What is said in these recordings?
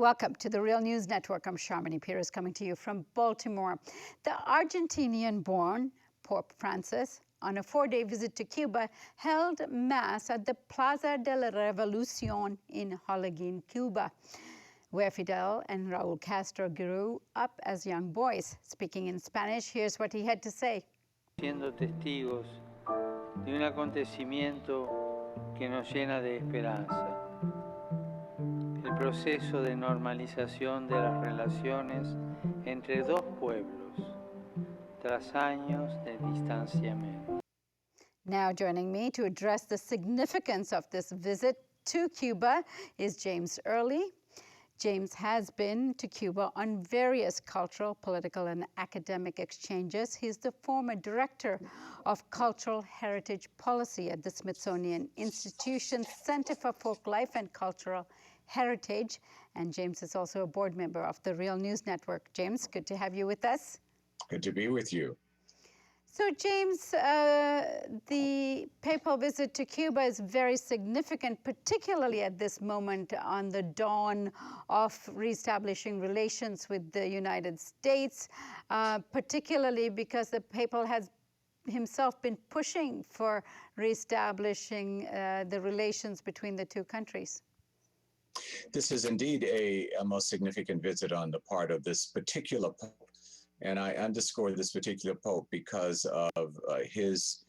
Welcome to the Real News Network. I'm Sharmini Pires coming to you from Baltimore. The Argentinian-born Pope Francis, on a 4-day visit to Cuba, held Mass at the Plaza de la Revolucion in Holguín, Cuba, where Fidel and Raúl Castro grew up as young boys. Speaking in Spanish, here's what he had to say. Siendo testigos de un acontecimiento que nos llena de esperanza. El proceso de normalización de las relaciones entre dos pueblos tras años de distanciamiento. Now joining me to address the significance of this visit to Cuba is James Early. James has been to Cuba on various cultural, political, and academic exchanges. He's the former director of Cultural Heritage Policy at the Smithsonian Institution's Center for Folk Life and Cultural Heritage. And James is also a board member of the Real News Network. James, good to have you with us. Good to be with you. So, James, the papal visit to Cuba is very significant, particularly at this moment on the dawn of reestablishing relations with the United States, particularly because the papal has himself been pushing for reestablishing the relations between the two countries. This is indeed a most significant visit on the part of this particular pope. And I underscore this particular pope because of his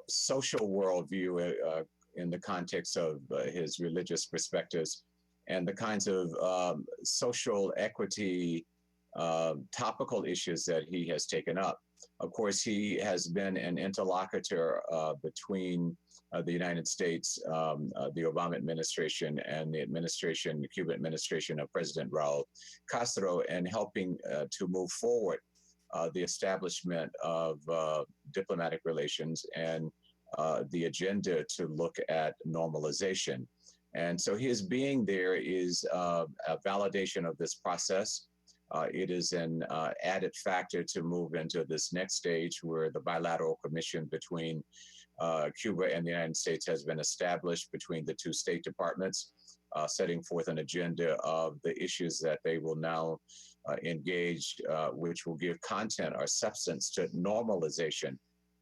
social worldview in the context of his religious perspectives and the kinds of social equity topical issues that he has taken up. Of course, he has been an interlocutor between the United States, the Obama administration, and the Cuban administration of President Raúl Castro, and helping to move forward the establishment of diplomatic relations and the agenda to look at normalization. And so his being there is a validation of this process. It is an added factor to move into this next stage where the bilateral commission between Cuba and the United States has been established between the two State Departments, setting forth an agenda of the issues that they will now engage, which will give content or substance to normalization.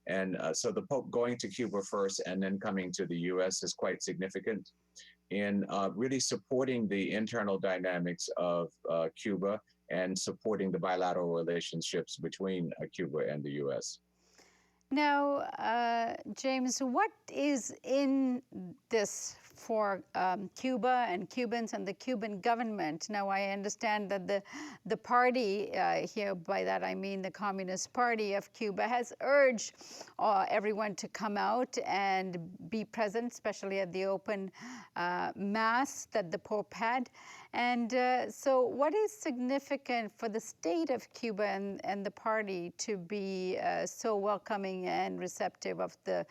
And so the Pope going to Cuba first and then coming to the U.S. is quite significant in really supporting the internal dynamics of Cuba and supporting the bilateral relationships between Cuba and the U.S. Now, James, what is in this for Cuba and Cubans and the Cuban government? Now, I understand that the party here, by that I mean the Communist Party of Cuba, has urged everyone to come out and be present, especially at the open mass that the Pope had. And so what is significant for the state of Cuba and the party to be so welcoming and receptive of the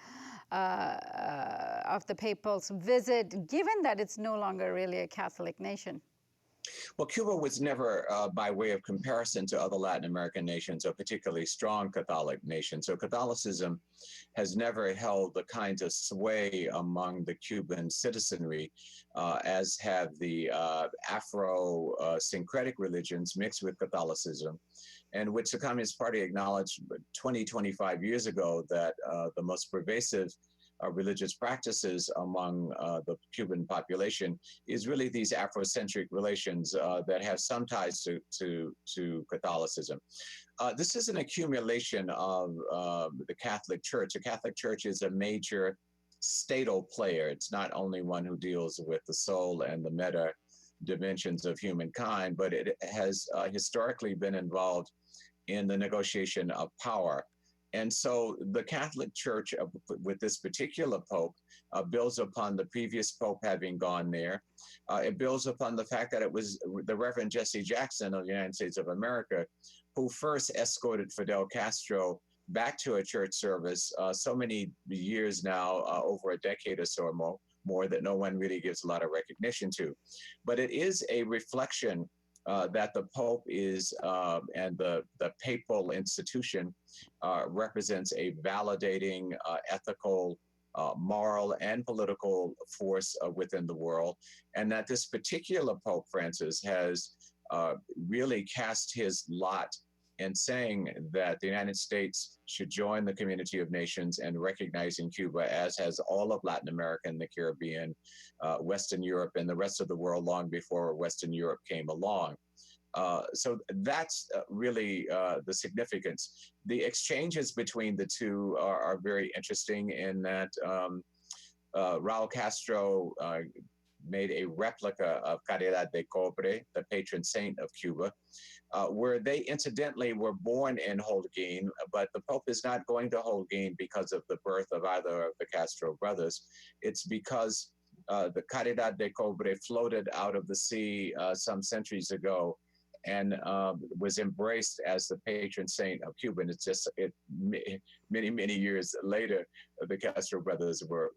papal's visit, given that it's no longer really a Catholic nation? Well, Cuba was never, by way of comparison to other Latin American nations, a particularly strong Catholic nation. So Catholicism has never held the kind of sway among the Cuban citizenry as have the Afro-syncretic religions mixed with Catholicism, and which the Communist Party acknowledged 25 years ago that the most pervasive religious practices among the Cuban population is really these Afrocentric relations that have some ties to Catholicism. This is an accumulation of the Catholic Church. The Catholic Church is a major statal player. It's not only one who deals with the soul and the meta dimensions of humankind, but it has historically been involved in the negotiation of power. And so the Catholic Church, with this particular Pope, builds upon the previous Pope having gone there. It builds upon the fact that it was the Reverend Jesse Jackson of the United States of America who first escorted Fidel Castro back to a church service so many years now, over a decade or so more that no one really gives a lot of recognition to. But it is a reflection that the Pope is, and the papal institution represents a validating, ethical moral and political force within the world, and that this particular Pope Francis has really cast his lot in saying that the United States should join the community of nations and recognizing Cuba, as has all of Latin America and the Caribbean, Western Europe, and the rest of the world long before Western Europe came along. So that's really the significance. The exchanges between the two are very interesting in that Raul Castro made a replica of Caridad de Cobre, the patron saint of Cuba, where they incidentally were born in Holguin, but the Pope is not going to Holguin because of the birth of either of the Castro brothers. It's because the Caridad de Cobre floated out of the sea some centuries ago and was embraced as the patron saint of Cuba. And it's just many years later, the Castro brothers were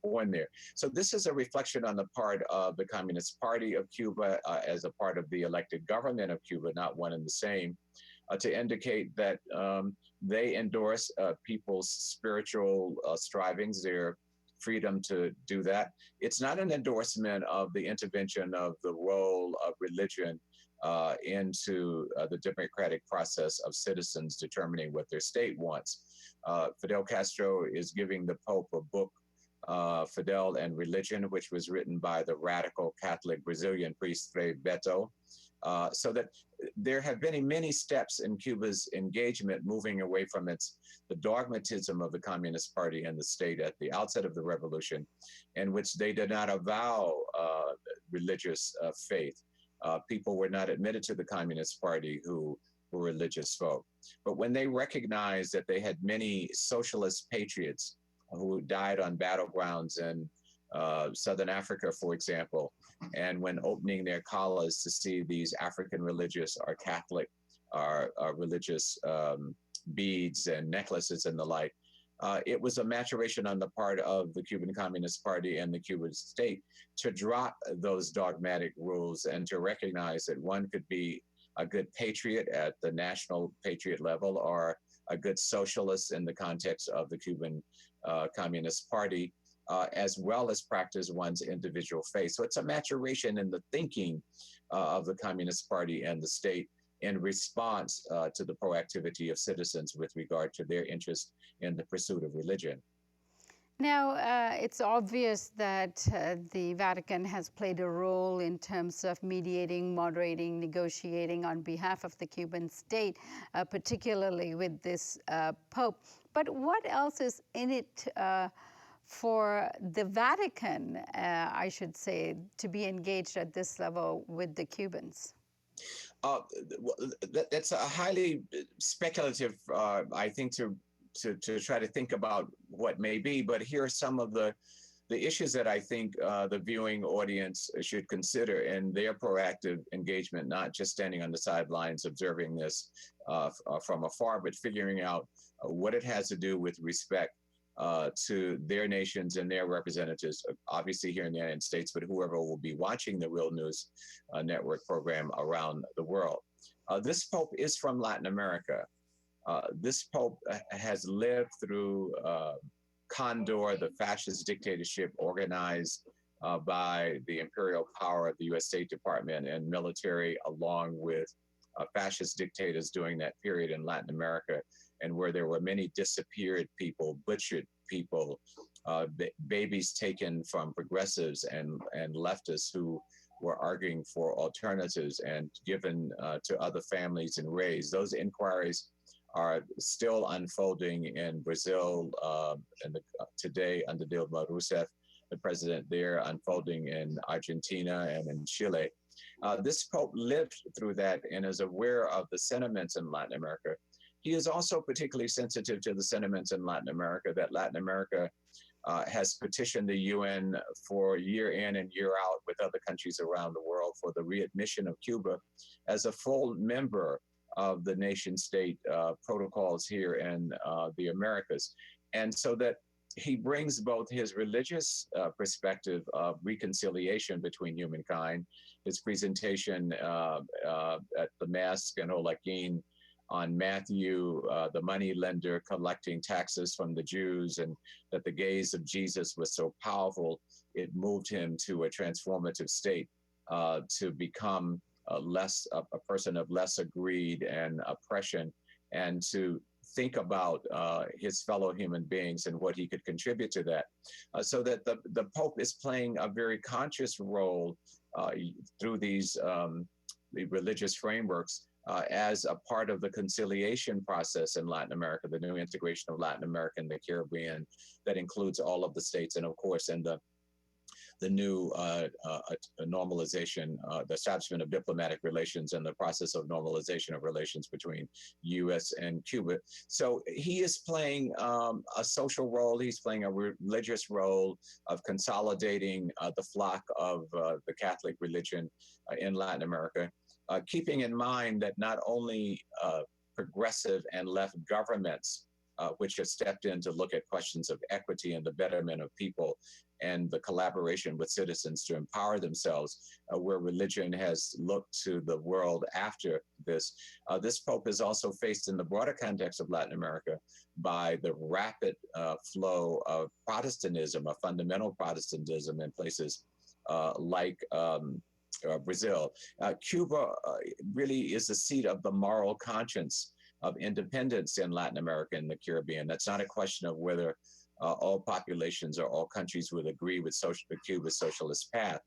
born there. So this is a reflection on the part of the Communist Party of Cuba as a part of the elected government of Cuba, not one and the same, to indicate that they endorse people's spiritual strivings, their freedom to do that. It's not an endorsement of the intervention of the role of religion into the democratic process of citizens determining what their state wants. Fidel Castro is giving the Pope a book, Fidel and Religion, which was written by the radical Catholic Brazilian priest Frei Beto. So that there have been many steps in Cuba's engagement moving away from the dogmatism of the Communist Party and the state at the outset of the revolution, in which they did not avow religious faith. People were not admitted to the Communist Party who were religious folk. But when they recognized that they had many socialist patriots who died on battlegrounds in Southern Africa, for example, and when opening their collars to see these African religious or Catholic or religious beads and necklaces and the like, it was a maturation on the part of the Cuban Communist Party and the Cuban state to drop those dogmatic rules and to recognize that one could be a good patriot at the national patriot level or a good socialist in the context of the Cuban Communist Party, as well as practice one's individual faith. So it's a maturation in the thinking of the Communist Party and the state in response to the proactivity of citizens with regard to their interest in the pursuit of religion. Now, it's obvious that the Vatican has played a role in terms of mediating, moderating, negotiating on behalf of the Cuban state, particularly with this Pope. But what else is in it for the Vatican, I should say, to be engaged at this level with the Cubans? That's a highly speculative, I think, to try to think about what may be. But here are some of the issues that I think the viewing audience should consider in their proactive engagement, not just standing on the sidelines observing this from afar, but figuring out what it has to do with respect to their nations and their representatives, obviously here in the United States, but whoever will be watching the Real News Network program around the world. This Pope is from Latin America. This Pope has lived through Condor, the fascist dictatorship organized by the imperial power of the US State Department and military, along with fascist dictators during that period in Latin America, and where there were many disappeared people, butchered people, babies taken from progressives and leftists who were arguing for alternatives and given to other families and raised. Those inquiries are still unfolding in Brazil today under Dilma Rousseff, the president there, unfolding in Argentina and in Chile. This Pope lived through that and is aware of the sentiments in Latin America. He is also particularly sensitive to the sentiments in Latin America that Latin America has petitioned the UN for year in and year out with other countries around the world for the readmission of Cuba as a full member of the nation state protocols here in the Americas. And so that he brings both his religious perspective of reconciliation between humankind, his presentation at the Mass in Holguin on Matthew, the money lender, collecting taxes from the Jews, and that the gaze of Jesus was so powerful, it moved him to a transformative state to become a person of lesser greed and oppression, and to think about his fellow human beings and what he could contribute to that. So that the Pope is playing a very conscious role through these the religious frameworks as a part of the conciliation process in Latin America, the new integration of Latin America and the Caribbean that includes all of the states, and of course in the new normalization, the establishment of diplomatic relations and the process of normalization of relations between US and Cuba. So he is playing a social role, he's playing a religious role of consolidating the flock of the Catholic religion in Latin America, keeping in mind that not only progressive and left governments which have stepped in to look at questions of equity and the betterment of people and the collaboration with citizens to empower themselves, where religion has looked to the world after this. This Pope is also faced in the broader context of Latin America by the rapid flow of Protestantism, of fundamental Protestantism in places like Brazil. Cuba really is the seat of the moral conscience of independence in Latin America and the Caribbean. That's not a question of whether all populations or all countries would agree with Cuba's socialist path,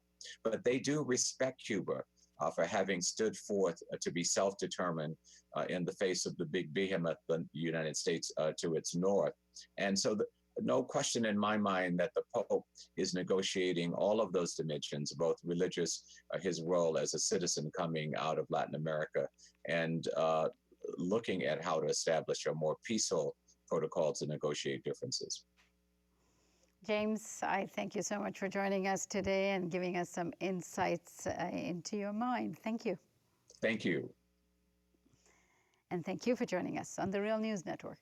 but they do respect Cuba for having stood forth to be self-determined in the face of the big behemoth, the United States, to its north. And so no question in my mind that the Pope is negotiating all of those dimensions, both religious, his role as a citizen coming out of Latin America, and looking at how to establish a more peaceful protocol to negotiate differences. James, I thank you so much for joining us today and giving us some insights into your mind. Thank you. Thank you. And thank you for joining us on the Real News Network.